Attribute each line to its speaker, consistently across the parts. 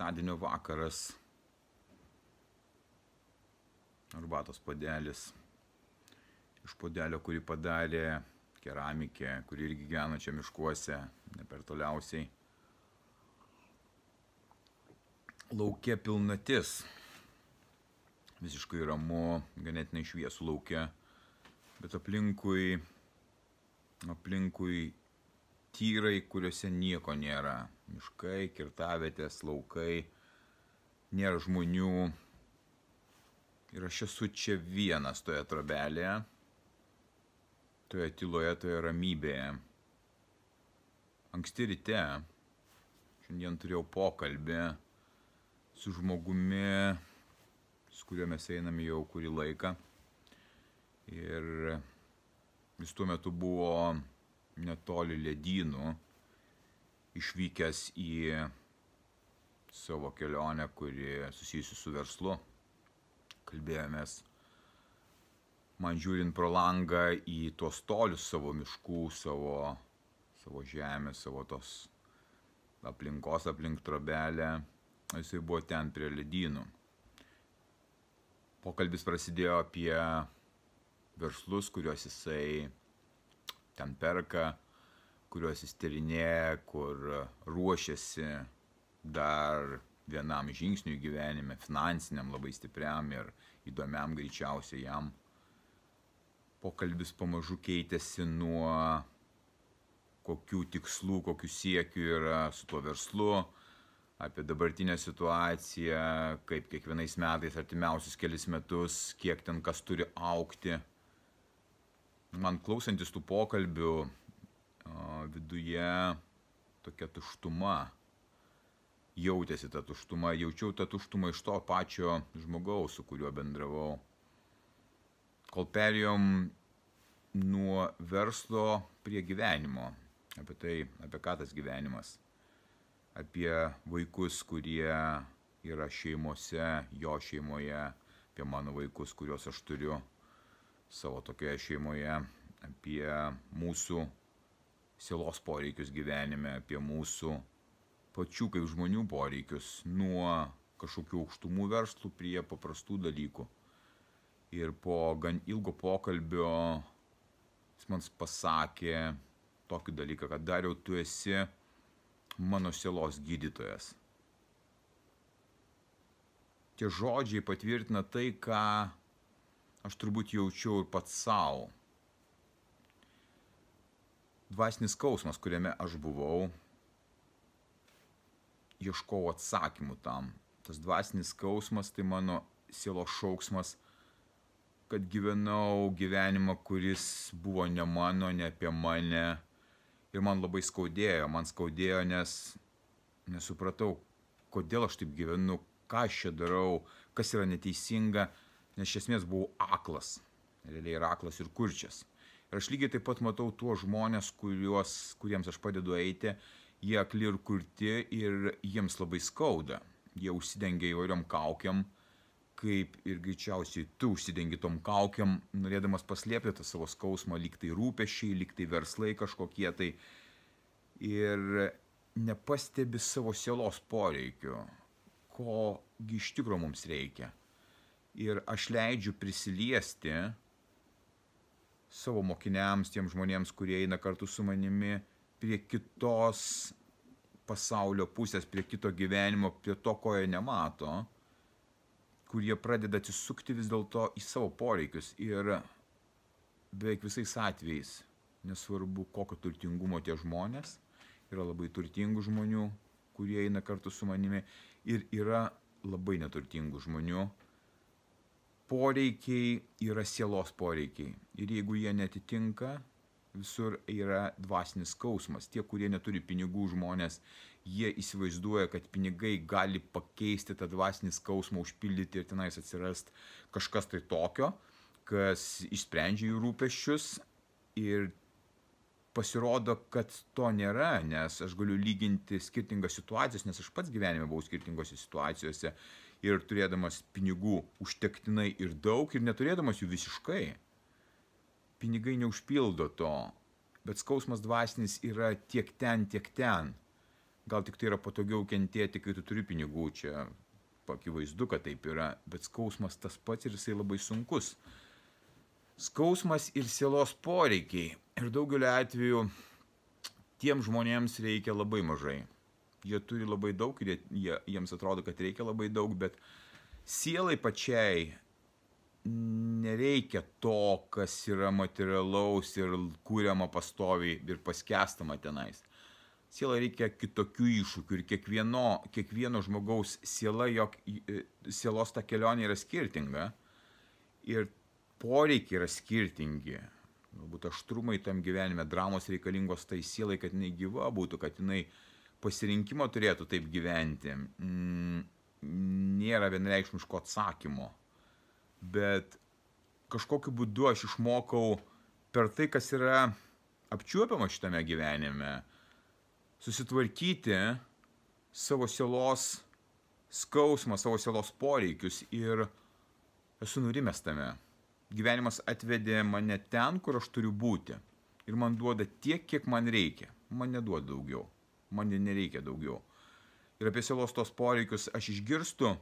Speaker 1: Šeštadienio vakaras. Arbatos puodelis. Iš puodelio, kurį padarė keramikė, kuri irgi gyvena čia miškuose, ne per toliausiai. Lauke pilnatis. Visiškai ramu, ganėtinai šviesų lauke. Bet aplinkui tyrai, kuriuose nieko nėra. Miškai, kirtavietės, laukai, nėra žmonių. Ir aš esu čia vienas toje trobelėje, toje tyloje, toje ramybėje. Anksti ryte, šiandien turėjau pokalbį su žmogumi, su kuriuo mes einame jau kurį laiką. Ir jis tuo metu buvo netoli ledynų, išvykęs į savo kelionę, kuri susijusi su verslu. Kalbėjomės, man žiūrint pro langą į tuos tolius savo miškų, savo žemės, savo tos aplinkos aplink trobelę. Jisai buvo ten prie ledynų. Pokalbis prasidėjo apie verslus, kuriuos jisai ten perka, kuriuos jis tyrinėja, kur ruošiasi dar vienam žingsniui gyvenime, finansiniam labai stipriam ir įdomiam greičiausiai jam. Pokalbis pamažu keitėsi nuo kokių tikslų, kokių siekių yra su tuo verslu, apie dabartinę situaciją, kaip kiekvienais metais, artimiausius kelis metus, kiek ten kas turi augti. Man klausantis tų pokalbių, viduje tokia tuštuma. Jautėsi ta tuštuma, jaučiau tą tuštumą iš to pačio žmogaus, su kuriuo bendravau. Kol perėjom nuo verslo prie gyvenimo, apie ką tas gyvenimas, apie vaikus, kurie yra šeimose, jo šeimoje, apie mano vaikus, kuriuos aš turiu savo tokioje šeimoje, apie mūsų sielos poreikius gyvenime, apie mūsų pačių kaip žmonių poreikius, nuo kažkokių aukštumų verslų prie paprastų dalykų. Ir po gan ilgo pokalbio jis man pasakė tokį dalyką, kad Dariau, tu esi mano sielos gydytojas. Tie žodžiai patvirtina tai, ką aš turbūt jaučiau ir pats savo. Dvasinis skausmas, kuriame aš buvau, ieškojau atsakymų tam. Tas dvasinis skausmas, tai mano sielos šauksmas, kad gyvenau gyvenimą, kuris buvo ne mano, ne apie mane. Ir man labai skaudėjo. Man skaudėjo, nes nesupratau, kodėl aš taip gyvenu, ką aš čia darau, kas yra neteisinga, nes iš esmės buvau aklas. Realiai yra aklas ir kurčias. Ir aš lygiai taip pat matau tuos žmonės, kuriems aš padedu eiti, jie akli ir kurti ir jiems labai skauda. Jie užsidengia įvairiom kaukiam, kaip ir greičiausiai tu užsidengi tom kaukiam, norėdamas paslėpti tą savo skausmą, lyg tai rūpesčiai, lyg tai verslai kažkokie tai. Ir nepastebi savo sielos poreikių, kogi iš tikro mums reikia. Ir aš leidžiu prisiliesti savo mokiniams, tiems žmonėms, kurie eina kartu su manimi, prie kitos pasaulio pusės, prie kito gyvenimo, prie to, ko jie nemato, kur jie pradeda atsisukti vis dėlto į savo poreikius. Ir beveik visais atvejais, nesvarbu kokio turtingumo tie žmonės, yra labai turtingų žmonių, kurie eina kartu su manimi, ir yra labai neturtingų žmonių. Poreikiai yra sielos poreikiai. Ir jeigu jie netitinka, visur yra dvasinis skausmas. Tie, kurie neturi pinigų žmonės, jie įsivaizduoja, kad pinigai gali pakeisti tą dvasinį skausmą, užpildyti ir tenais atsirast kažkas tai tokio, kas išsprendžia jų rūpesčius. Ir pasirodo, kad to nėra, nes aš galiu lyginti skirtingas situacijas, nes aš pats gyvenime buvau skirtingose situacijose ir turėdamas pinigų užtektinai ir daug, ir neturėdamas jų visiškai. Pinigai neužpildo to, bet skausmas dvasinis yra tiek ten, tiek ten. Gal tik tai yra patogiau kentėti, kai tu turi pinigų, čia akivaizdu, kad taip yra, bet skausmas tas pats ir jisai labai sunkus. Skausmas ir sielos poreikiai. Ir daugeliu atveju tiem žmonėms reikia labai mažai. Jie turi labai daug ir jiems atrodo, kad reikia labai daug, bet sielai pačiai nereikia to, kas yra materialaus ir kūriama pastoviai ir paskęstama tenais. Siela reikia kitokių iššūkių ir kiekvieno žmogaus sielos ta kelionė yra skirtinga ir poreikiai yra skirtingi. Galbūt aštrumai tam gyvenime, dramos reikalingos tai sielai, kad jinai gyva būtų, kad jinai pasirinkimo turėtų taip gyventi. Nėra vienreikšmiško atsakymo. Bet kažkokiu būdu aš išmokau per tai, kas yra apčiuopiama šitame gyvenime, susitvarkyti savo sielos skausmą, savo sielos poreikius ir esu nurimęs tame. Gyvenimas atvedė mane ten, kur aš turiu būti. Ir man duoda tiek, kiek man reikia. Man neduoda daugiau. Man nereikia daugiau. Ir apie sielos tos poreikius aš išgirstu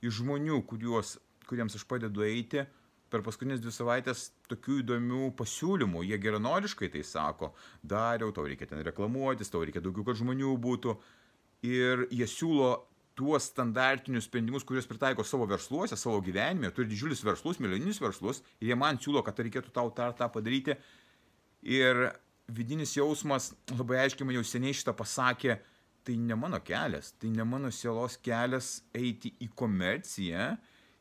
Speaker 1: iš žmonių, kuriems aš padedu eiti, per paskutinės 2 savaitės tokių įdomių pasiūlymų. Jie geranoriškai tai sako, Dariau, tau reikia ten reklamuotis, tau reikia daugiau, kad žmonių būtų. Ir jie siūlo tuos standartinius sprendimus, kuriuos pritaiko savo versluose, savo gyvenime, turi didžiulius verslus, milijoninius verslus, ir jie man siūlo, kad reikėtų tau tą padaryti. Ir vidinis jausmas labai aiškiai man jau seniai šitą pasakė, tai ne mano kelias, tai ne mano sielos kelias eiti į komerciją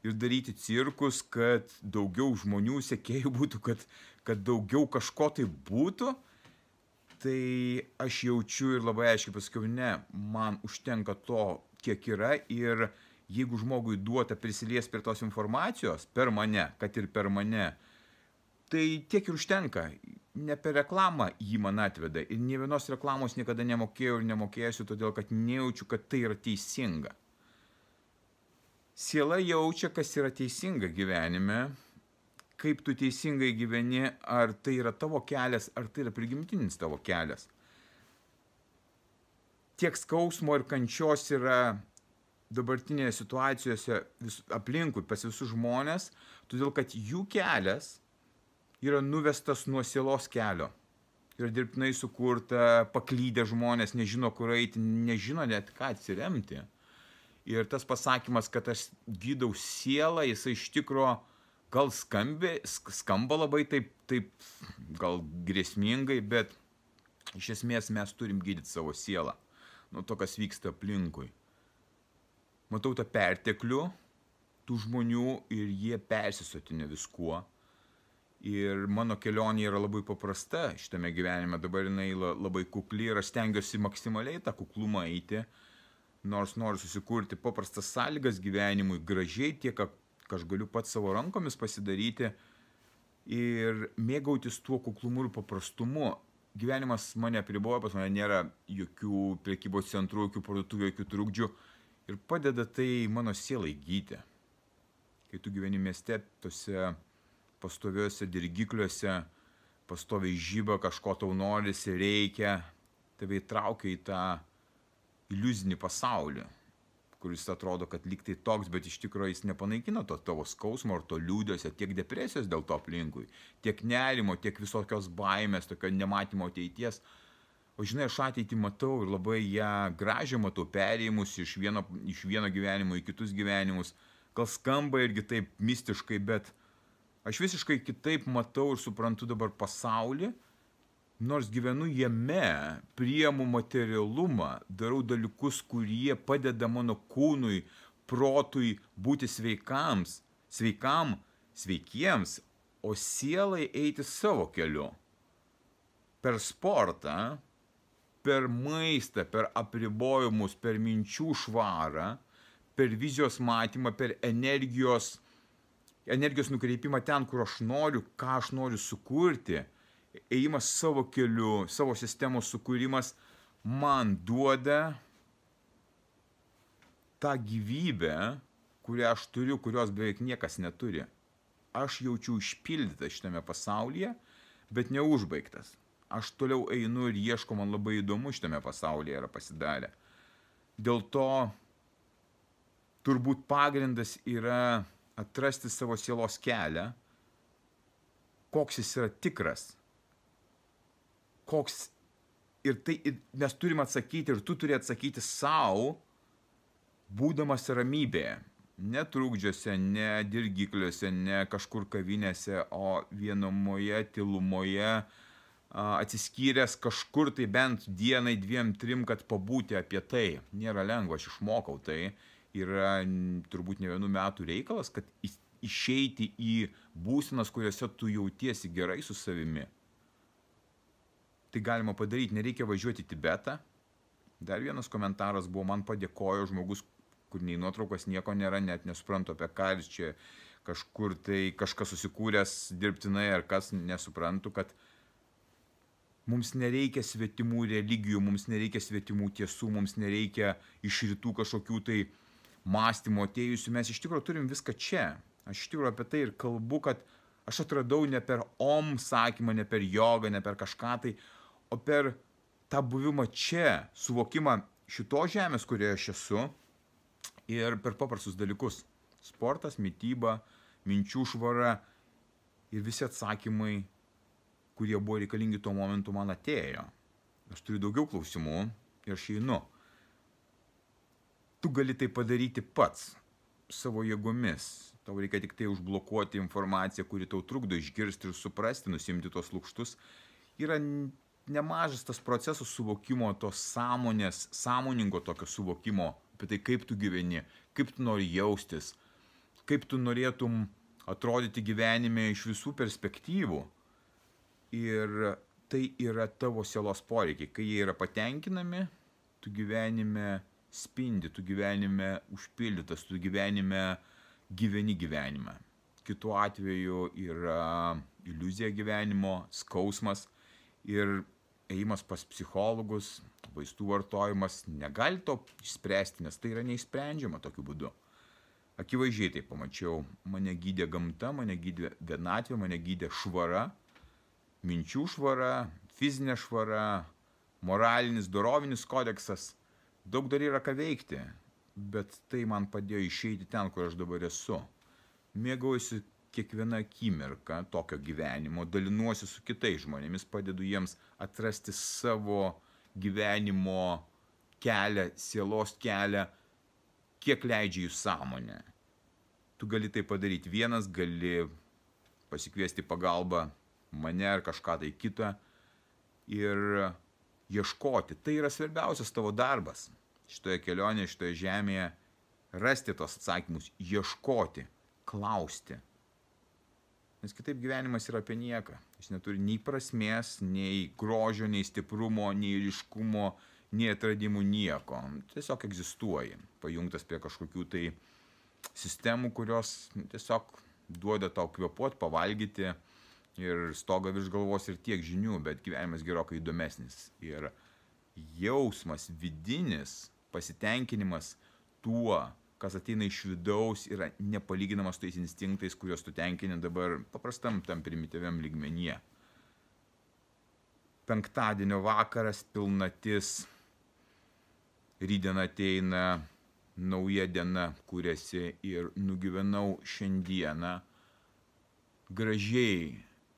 Speaker 1: ir daryti cirkus, kad daugiau žmonių sekėjų būtų, kad daugiau kažko tai būtų. Tai aš jaučiu ir labai aiškiai pasakiau, ne, man užtenka to, kiek yra, ir jeigu žmogui duota prisilies prie tos informacijos, per mane, kad ir per mane, tai tiek ir užtenka. Ne per reklamą jį man atveda ir nė vienos reklamos niekada nemokėjau ir nemokėsiu, todėl kad nejaučiu, kad tai yra teisinga. Siela jaučia, kas yra teisinga gyvenime, kaip tu teisingai gyveni, ar tai yra tavo kelias, ar tai yra prigimtinis tavo kelias. Tiek skausmo ir kančios yra dabartinėje situacijose aplinkui, pas visus žmonės, todėl kad jų kelias yra nuvestas nuo sielos kelio. Yra dirbtinai sukurta, paklydę žmonės, nežino kur eiti, nežino net ką atsiremti. Ir tas pasakymas, kad aš gydau sielą, jisai iš tikro gal skamba labai taip gal grėsmingai, bet iš esmės mes turim gydyti savo sielą nuo to, kas vyksta aplinkui. Matau tą perteklių tų žmonių ir jie persisotinė viskuo. Ir mano kelionė yra labai paprasta šitame gyvenime, dabar jinai labai kukli ir aš stengiuosi maksimaliai tą kuklumą eiti, nors noriu susikurti paprastas sąlygas gyvenimui, gražiai tiek, ką aš galiu pats savo rankomis pasidaryti ir mėgautis tuo kuklumu ir paprastumu. Gyvenimas mane apriboja, pas mane nėra jokių prekybos centrų, jokių parduotuvių, jokių trukdžių ir padeda tai mano sielai gyti. Kai tu gyveni mieste, tose pastoviuose dirgikliuose, pastoviai žyba, kažko tau norisi, reikia, tave įtraukia į tą iliuzinį pasaulį, kuris atrodo, kad lyg tai toks, bet iš tikrųjų jis nepanaikina to tavo skausmo ar to liūdesio, tiek depresijos dėl to aplinkui, tiek nerimo, tiek visokios baimės, tokio nematymo ateities. O žinai, aš ateitį matau ir labai ją gražią matau, perėjimus iš vieno gyvenimo į kitus gyvenimus. Gal skamba irgi taip mistiškai, bet aš visiškai kitaip matau ir suprantu dabar pasaulį, nors gyvenu jame, priimu materialumą, darau dalykus, kurie padeda mano kūnui, protui būti sveikiems, o sielai eiti savo keliu. Per sportą, per maistą, per apribojimus, per minčių švarą, per vizijos matymą, per energijos nukreipimą ten, kur aš noriu, ką aš noriu sukurti, ėjimas savo keliu, savo sistemos sukūrimas man duoda tą gyvybę, kurią aš turiu, kurios beveik niekas neturi. Aš jaučiu išpildytas šitame pasaulyje, bet neužbaigtas. aš toliau einu ir ieško, man labai įdomu šitame pasaulyje yra pasidarę. Dėl to turbūt pagrindas yra atrasti savo sielos kelią, koks jis yra tikras, koks ir tai mes turim atsakyti ir tu turi atsakyti savo, būdamas ramybėje, ne trukdžiuose, ne dirgikliuose, ne kažkur kavinėse, o vienumoje, tylumoje, atsiskyręs kažkur tai bent dienai, 2, 3, kad pabūti apie tai. Nėra lengva, aš išmokau tai. Yra turbūt ne vienų metų reikalas, kad išeiti į būsenas, kuriuose tu jautiesi gerai su savimi. Tai galima padaryti, nereikia važiuoti į Tibetą. Dar vienas komentaras buvo, man padėkojo žmogus, kur nei nuotraukos nieko nėra, net nesuprantu apie ką, ir čia kažkur tai kažkas susikūręs dirbtinai ar kas, nesuprantu, kad mums nereikia svetimų religijų, mums nereikia svetimų tiesų, mums nereikia iš rytų kažkokių tai mąstymo atėjusių, mes iš tikrųjų turim viską čia. Aš iš tikrųjų apie tai ir kalbu, kad aš atradau ne per om sakymą, ne per jogą, ne per kažką tai, o per tą buvimą čia, suvokimą šitos žemės, kurioje aš esu, ir per paprastus dalykus. Sportas, mityba, minčių švara ir visi atsakymai, kurie buvo reikalingi tuo momentu, man atėjo. Aš turiu daugiau klausimų ir aš einu. Tu gali tai padaryti pats, savo jėgomis. Tau reikia tik tai užblokuoti informaciją, kuri tau trukdo išgirsti ir suprasti, nusimti tos lukštus. Yra nemažas tas procesas suvokimo, tos sąmonės, sąmoningo tokio suvokimo apie tai, kaip tu gyveni, kaip tu nori jaustis, kaip tu norėtum atrodyti gyvenime iš visų perspektyvų. Ir tai yra tavo sielos poreikiai. Kai jie yra patenkinami, tu gyvenime spindi, tu gyvenime užpildytas, tu gyvenime gyveni gyvenimą. Kitu atveju yra iliuzija gyvenimo, skausmas ir ėjimas pas psichologus, vaistų vartojimas negali to išspręsti, nes tai yra neišsprendžiama tokiu būdu. Akivaizdžiai tai pamačiau, mane gydė gamta, mane gydė vienatvė, mane gydė švara, minčių švara, fizinė švara, moralinis, dorovinis kodeksas. Daug dar yra ką veikti, bet tai man padėjo išeiti ten, kur aš dabar esu. Mėgaujuosi kiekvieną akimirką tokio gyvenimo, dalinuosi su kitais žmonėmis, padedu jiems atrasti savo gyvenimo kelią, sielos kelią, kiek leidžia jų sąmonė. Tu gali tai padaryti vienas, gali pasikviesti pagalbą mane ar kažką tai kitą ir ieškoti. Tai yra svarbiausias tavo darbas šitoje kelionėje, šitoje žemėje, rasti tos atsakymus, ieškoti, klausti. Nes kitaip gyvenimas yra apie nieką. Jis neturi nei prasmės, nei grožio, nei stiprumo, nei ryškumo, nei atradimų, nieko. Tiesiog egzistuoji, pajungtas prie kažkokių tai sistemų, kurios tiesiog duoda tau kvėpuot, pavalgyti ir stogą virš galvos ir tiek žinių, bet gyvenimas gerokai įdomesnis. Ir jausmas vidinis, pasitenkinimas tuo, kas ateina iš vidaus, yra nepalyginamas tais instinktais, kuriuos tu tenkini dabar paprastam tam primityviam lygmenyje. Penktadienio vakaras, pilnatis, rytdiena ateina, nauja diena kuriasi ir nugyvenau šiandieną gražiai,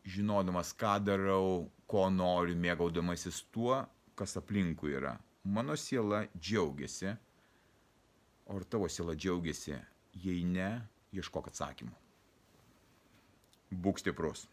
Speaker 1: žinodamas, ką darau, ko noriu, mėgaudamasis tuo, kas aplinkui yra. Mano siela džiaugiasi, o ar tavo siela džiaugiasi? Jei ne, ieškok atsakymų. Būk stiprus.